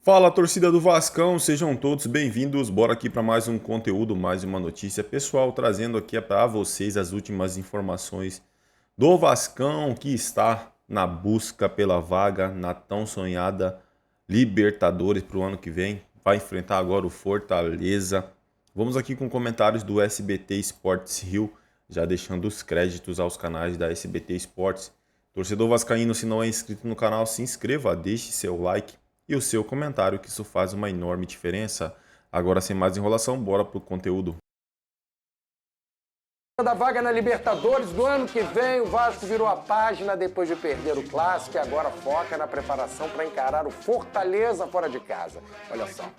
Fala, torcida do Vascão, sejam todos bem-vindos. Bora aqui para mais um conteúdo, mais uma notícia pessoal, trazendo aqui para vocês as últimas informações do Vascão, que está na busca pela vaga na tão sonhada Libertadores para o ano que vem. Vai enfrentar agora o Fortaleza. Vamos aqui com comentários do SBT Sports Rio, já deixando os créditos aos canais da SBT Sports. Torcedor vascaíno, se não é inscrito no canal, se inscreva, deixe seu like e o seu comentário, que isso faz uma enorme diferença. Agora, sem mais enrolação, bora pro conteúdo. Da vaga na Libertadores do ano que vem, o Vasco virou a página depois de perder o Clássico e agora foca na preparação para encarar o Fortaleza fora de casa. Olha só.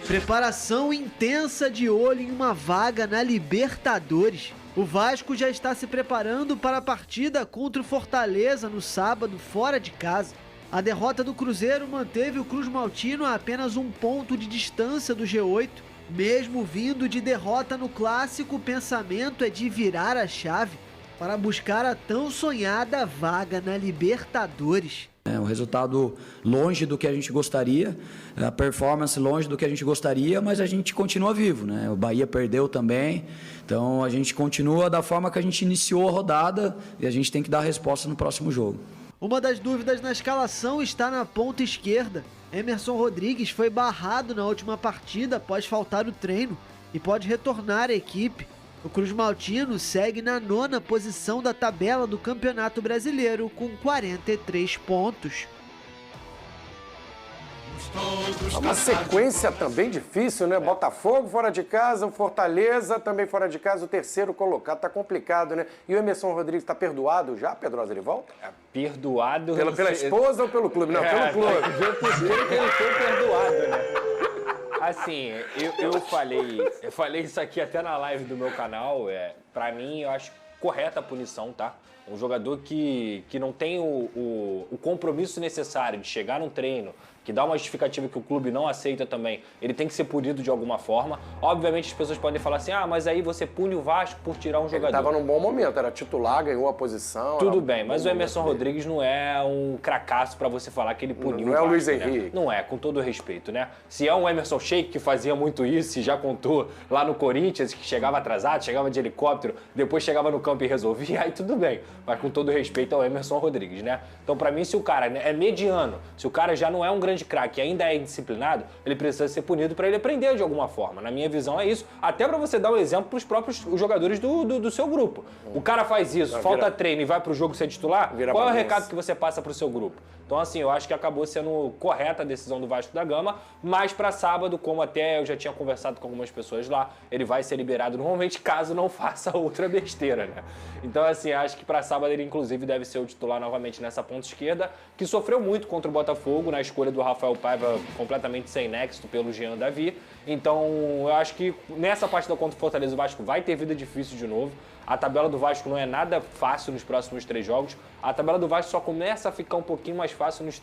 Preparação intensa de olho em uma vaga na Libertadores. O Vasco já está se preparando para a partida contra o Fortaleza no sábado fora de casa. A derrota do Cruzeiro manteve o Cruz Maltino a apenas um ponto de distância do G8. Mesmo vindo de derrota no Clássico, o pensamento é de virar a chave para buscar a tão sonhada vaga na Libertadores. Um resultado longe do que a gente gostaria, a performance longe do que a gente gostaria, mas a gente continua vivo, né? O Bahia perdeu também, então a gente continua da forma que a gente iniciou a rodada e a gente tem que dar resposta no próximo jogo. Uma das dúvidas na escalação está na ponta esquerda. Emerson Rodrigues foi barrado na última partida após faltar o treino e pode retornar à equipe. O Cruz Maltino segue na 9ª posição da tabela do Campeonato Brasileiro com 43 pontos. É uma sequência também difícil, né? Botafogo fora de casa, o Fortaleza também fora de casa, o terceiro colocado. Tá complicado, né? E o Emerson Rodrigues tá perdoado já, Pedrosa, ele volta? Perdoado... Pela esposa ou pelo clube? Não, pelo clube. Que ele foi perdoado, né? Assim, eu falei isso aqui até na live do meu canal. Pra mim, eu acho correta a punição, tá? Um jogador que não tem o compromisso necessário de chegar num treino, que dá uma justificativa que o clube não aceita também, ele tem que ser punido de alguma forma. Obviamente as pessoas podem falar assim, mas aí você pune o Vasco por tirar um jogador. Ele estava num bom momento, era titular, ganhou a posição. Tudo bem, mas o Emerson Rodrigues não é um cracaço para você falar que ele puniu o Vasco. Não é o Luiz né? Henrique. Não é, com todo o respeito, né? Se é um Emerson Sheik que fazia muito isso e já contou lá no Corinthians, que chegava atrasado, chegava de helicóptero, depois chegava no campo e resolvia, aí tudo bem. Mas com todo respeito ao Emerson Rodrigues, né? Então, para mim, se o cara é mediano, se o cara já não é um grande craque e ainda é indisciplinado, ele precisa ser punido para ele aprender de alguma forma. Na minha visão é isso. Até para você dar um exemplo para os próprios jogadores do seu grupo. O cara faz isso, falta treino e vai para o jogo ser titular, qual é o recado que você passa para o seu grupo? Então, assim, eu acho que acabou sendo correta a decisão do Vasco da Gama, mas para sábado, como até eu já tinha conversado com algumas pessoas lá, ele vai ser liberado normalmente caso não faça outra besteira, né? Então, assim, acho que para sábado ele, inclusive, deve ser o titular novamente nessa ponta esquerda, que sofreu muito contra o Botafogo na escolha do Rafael Paiva, completamente sem nexo pelo Jean Davi. Então, eu acho que nessa partida contra o Fortaleza, o Vasco vai ter vida difícil de novo. A tabela do Vasco não é nada fácil nos próximos 3 jogos. A tabela do Vasco só começa a ficar um pouquinho mais fácil nas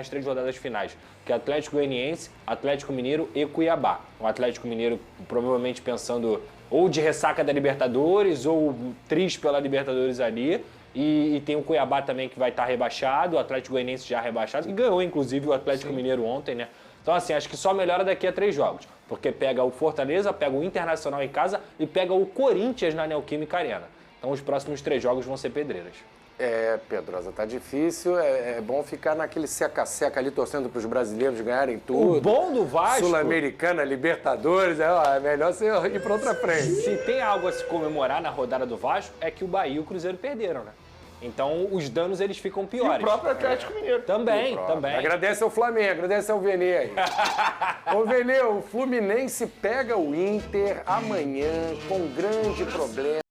3 rodadas finais, que é Atlético Goianiense, Atlético Mineiro e Cuiabá. O Atlético Mineiro provavelmente pensando ou de ressaca da Libertadores ou triste pela Libertadores ali. E tem o Cuiabá também que vai estar rebaixado, o Atlético Goianiense já rebaixado, e ganhou inclusive o Atlético Mineiro ontem, né? Então, assim, acho que só melhora daqui a 3 jogos. Porque pega o Fortaleza, pega o Internacional em casa e pega o Corinthians na Neoquímica Arena. Então, os próximos 3 jogos vão ser pedreiras. Pedrosa, tá difícil. É bom ficar naquele seca-seca ali, torcendo para os brasileiros ganharem tudo. O bom do Vasco... Sul-Americana, Libertadores, é melhor você ir para outra frente. Se tem algo a se comemorar na rodada do Vasco, é que o Bahia e o Cruzeiro perderam, né? Então, os danos, eles ficam piores. E o próprio Atlético Mineiro. Também. Agradece ao Flamengo, agradece ao Vene aí. Ô, Vene, o Fluminense pega o Inter amanhã com grande problema.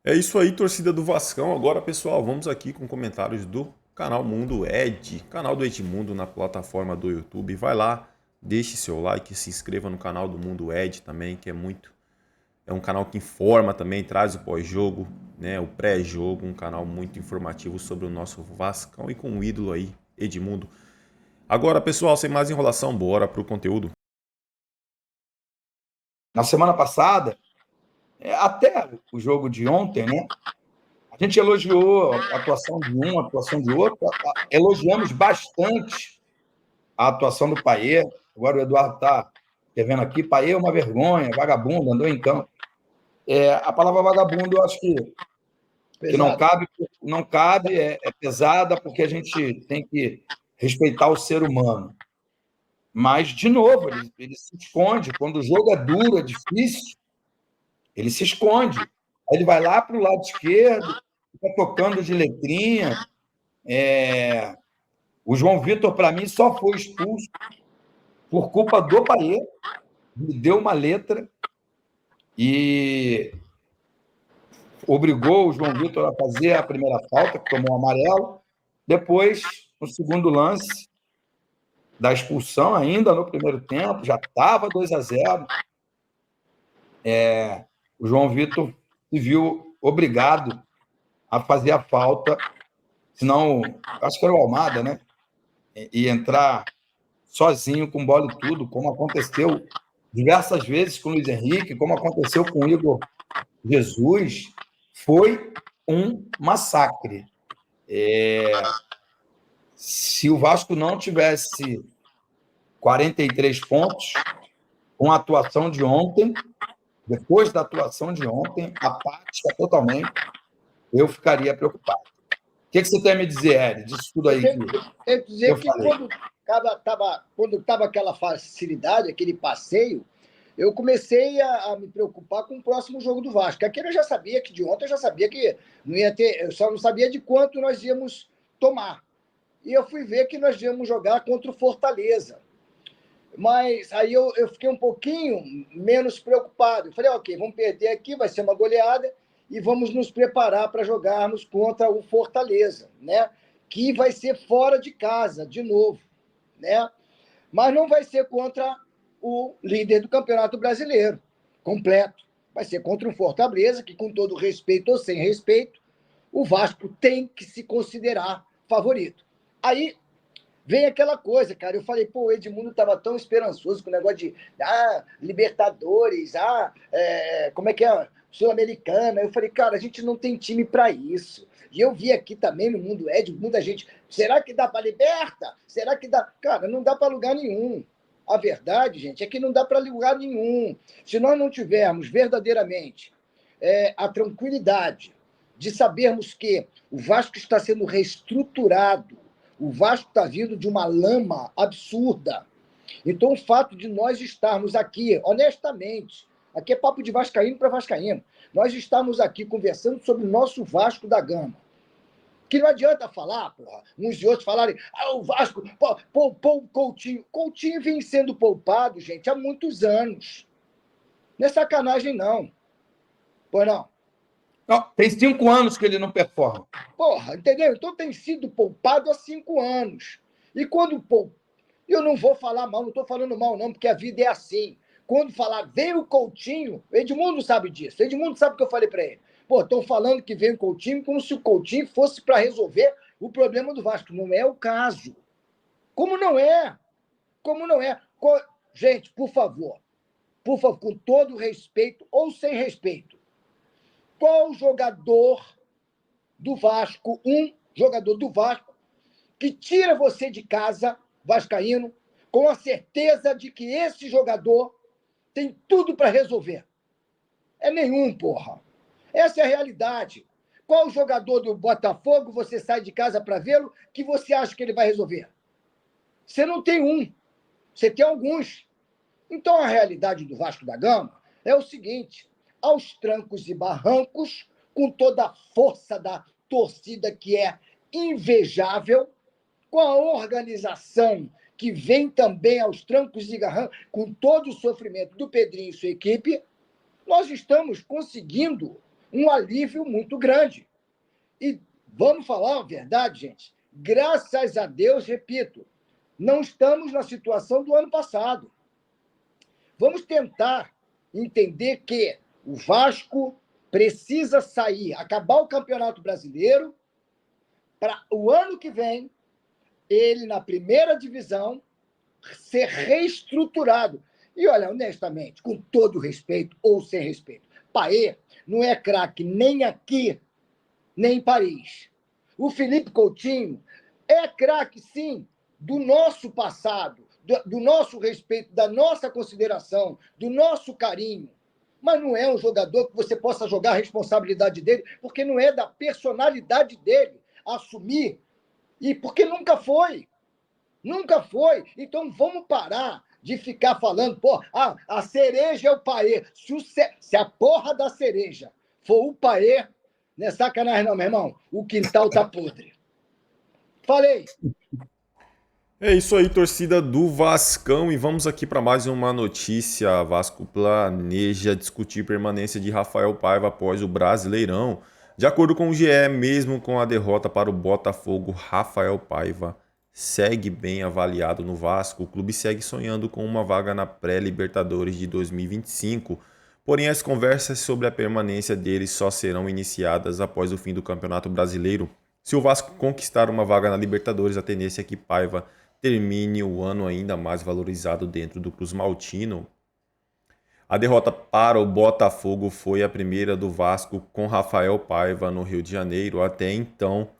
É isso aí, torcida do Vascão. Agora, pessoal, vamos aqui com comentários do canal Mundo Ed, canal do Edmundo na plataforma do YouTube. Vai lá, deixe seu like, se inscreva no canal do Mundo Ed também, que é um canal que informa também, traz o pós-jogo, né, o pré-jogo, um canal muito informativo sobre o nosso Vascão e com o ídolo aí, Edmundo. Agora, pessoal, sem mais enrolação, bora pro conteúdo. Na semana passada, até o jogo de ontem, né? A gente elogiou a atuação de um, a atuação de outro, elogiamos bastante a atuação do Payet. Agora o Eduardo está escrevendo aqui, Payet é uma vergonha, vagabundo, andou em campo. A palavra vagabundo, eu acho que não cabe, é pesada, porque a gente tem que respeitar o ser humano. Mas, de novo, ele se esconde. Quando o jogo é duro, é difícil, ele se esconde. Aí ele vai lá para o lado esquerdo, fica tocando de letrinha. O João Vitor, para mim, só foi expulso por culpa do Payet. Me deu uma letra e obrigou o João Vitor a fazer a primeira falta, que tomou um amarelo. Depois, no segundo lance da expulsão, ainda no primeiro tempo, já estava 2-0. O João Vitor se viu obrigado a fazer a falta, senão, acho que era o Almada, né? E entrar sozinho com bola e tudo, como aconteceu diversas vezes com o Luiz Henrique, como aconteceu com o Igor Jesus. Foi um massacre. Se o Vasco não tivesse 43 pontos, com a atuação de ontem, depois da atuação de ontem, apática totalmente, eu ficaria preocupado. O que você tem a me dizer, Eri, disso tudo aí? Tem que dizer que quando estava aquela facilidade, aquele passeio, eu comecei a me preocupar com o próximo jogo do Vasco. Aquele eu já sabia que de ontem eu já sabia que não ia ter, eu só não sabia de quanto nós íamos tomar. E eu fui ver que nós íamos jogar contra o Fortaleza. Mas aí eu fiquei um pouquinho menos preocupado. Eu falei, ok, vamos perder aqui, vai ser uma goleada e vamos nos preparar para jogarmos contra o Fortaleza, né? Que vai ser fora de casa, de novo, né? Mas não vai ser contra o líder do Campeonato Brasileiro, completo. Vai ser contra o Fortaleza, que com todo respeito ou sem respeito, o Vasco tem que se considerar favorito. Aí vem aquela coisa, cara. Eu falei, o Edmundo estava tão esperançoso com o negócio de Libertadores, como é que é? Sul-Americana. Eu falei, cara, a gente não tem time para isso. E eu vi aqui também no Mundo Ed, muita gente, será que dá para Liberta? Será que dá? Cara, não dá para lugar nenhum. A verdade, gente, é que não dá para lugar nenhum. Se nós não tivermos verdadeiramente a tranquilidade de sabermos que o Vasco está sendo reestruturado, o Vasco está vindo de uma lama absurda. Então, o fato de nós estarmos aqui, honestamente, aqui é papo de vascaíno para vascaíno, nós estamos aqui conversando sobre o nosso Vasco da Gama. Que não adianta falar, uns e outros falarem, o Vasco poupou o Coutinho. Coutinho vem sendo poupado, gente, há muitos anos. Não é sacanagem, não. Pois não? Não, tem 5 anos que ele não performa. Entendeu? Então tem sido poupado há 5 anos. E quando eu não vou falar mal, não estou falando mal, não, porque a vida é assim. Quando falar, veio o Coutinho, Edmundo sabe disso. Edmundo sabe o que eu falei para ele. Estão falando que veio o Coutinho como se o Coutinho fosse para resolver o problema do Vasco. Não é o caso. Como não é? Como não é? Gente, por favor, com todo respeito ou sem respeito, qual jogador do Vasco, jogador do Vasco, que tira você de casa, vascaíno, com a certeza de que esse jogador tem tudo para resolver? É nenhum, porra. Essa é a realidade. Qual jogador do Botafogo você sai de casa para vê-lo que você acha que ele vai resolver? Você não tem um. Você tem alguns. Então, a realidade do Vasco da Gama é o seguinte: aos trancos e barrancos, com toda a força da torcida que é invejável, com a organização que vem também aos trancos e barrancos, com todo o sofrimento do Pedrinho e sua equipe, nós estamos conseguindo um alívio muito grande. E vamos falar a verdade, gente. Graças a Deus, repito, não estamos na situação do ano passado. Vamos tentar entender que o Vasco precisa sair, acabar o Campeonato Brasileiro, para o ano que vem, ele, na primeira divisão, ser reestruturado. E olha, honestamente, com todo respeito ou sem respeito, Payet não é craque nem aqui nem em Paris. O Felipe Coutinho é craque, sim, do nosso passado, do nosso respeito, da nossa consideração, do nosso carinho. Mas não é um jogador que você possa jogar a responsabilidade dele, porque não é da personalidade dele assumir, e porque nunca foi. Nunca foi. Então vamos parar de ficar falando, a cereja é o Paê. Se a porra da cereja for o Paê, não é sacanagem não, meu irmão. O quintal tá podre. Falei. É isso aí, torcida do Vascão, e vamos aqui para mais uma notícia. Vasco planeja discutir permanência de Rafael Paiva após o Brasileirão. De acordo com o GE, mesmo com a derrota para o Botafogo, Rafael Paiva segue bem avaliado no Vasco. O clube segue sonhando com uma vaga na pré-Libertadores de 2025, porém as conversas sobre a permanência dele só serão iniciadas após o fim do Campeonato Brasileiro. Se o Vasco conquistar uma vaga na Libertadores, a tendência é que Paiva termine o ano ainda mais valorizado dentro do Cruz Maltino. A derrota para o Botafogo foi a primeira do Vasco com Rafael Paiva no Rio de Janeiro. Até então,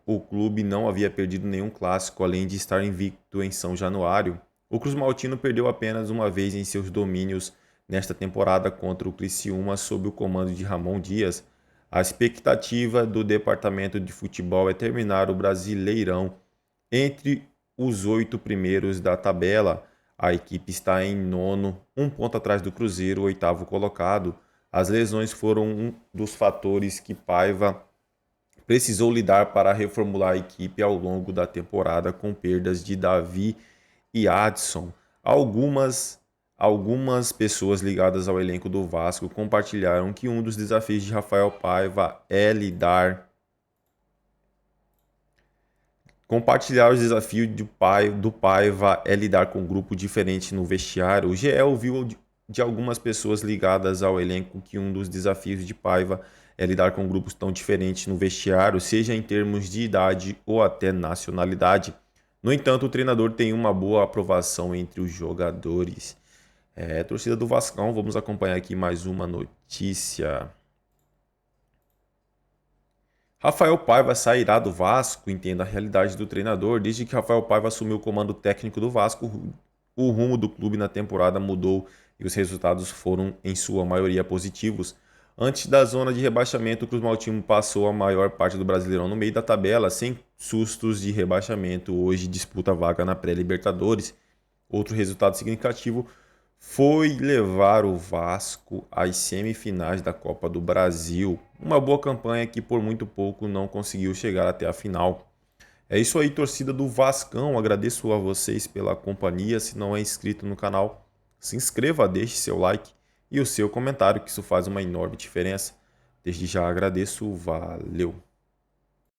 o clube não havia perdido nenhum clássico, além de estar invicto em São Januário. O Cruz Maltino perdeu apenas uma vez em seus domínios nesta temporada contra o Criciúma sob o comando de Ramon Dias. A expectativa do departamento de futebol é terminar o Brasileirão entre os 8 primeiros da tabela. A equipe está em nono, um ponto atrás do Cruzeiro, o 8º colocado. As lesões foram um dos fatores que Paiva precisou lidar para reformular a equipe ao longo da temporada, com perdas de Davi e Adson. Algumas pessoas ligadas ao elenco do Vasco compartilharam que um dos desafios de Rafael Paiva é lidar com um grupo diferente no vestiário. O GE ouviu de algumas pessoas ligadas ao elenco que um dos desafios de Paiva é lidar com grupos tão diferentes no vestiário, seja em termos de idade ou até nacionalidade. No entanto, o treinador tem uma boa aprovação entre os jogadores. Torcida do Vascão, vamos acompanhar aqui mais uma notícia. Rafael Paiva sairá do Vasco. Entenda a realidade do treinador. Desde que Rafael Paiva assumiu o comando técnico do Vasco, o rumo do clube na temporada mudou e os resultados foram, em sua maioria, positivos. Antes da zona de rebaixamento, o Cruz Maltino passou a maior parte do Brasileirão no meio da tabela, sem sustos de rebaixamento. Hoje disputa a vaga na pré-Libertadores. Outro resultado significativo foi levar o Vasco às semifinais da Copa do Brasil. Uma boa campanha que por muito pouco não conseguiu chegar até a final. É isso aí, torcida do Vascão. Agradeço a vocês pela companhia. Se não é inscrito no canal, se inscreva, deixe seu like e o seu comentário, que isso faz uma enorme diferença. Desde já agradeço, valeu!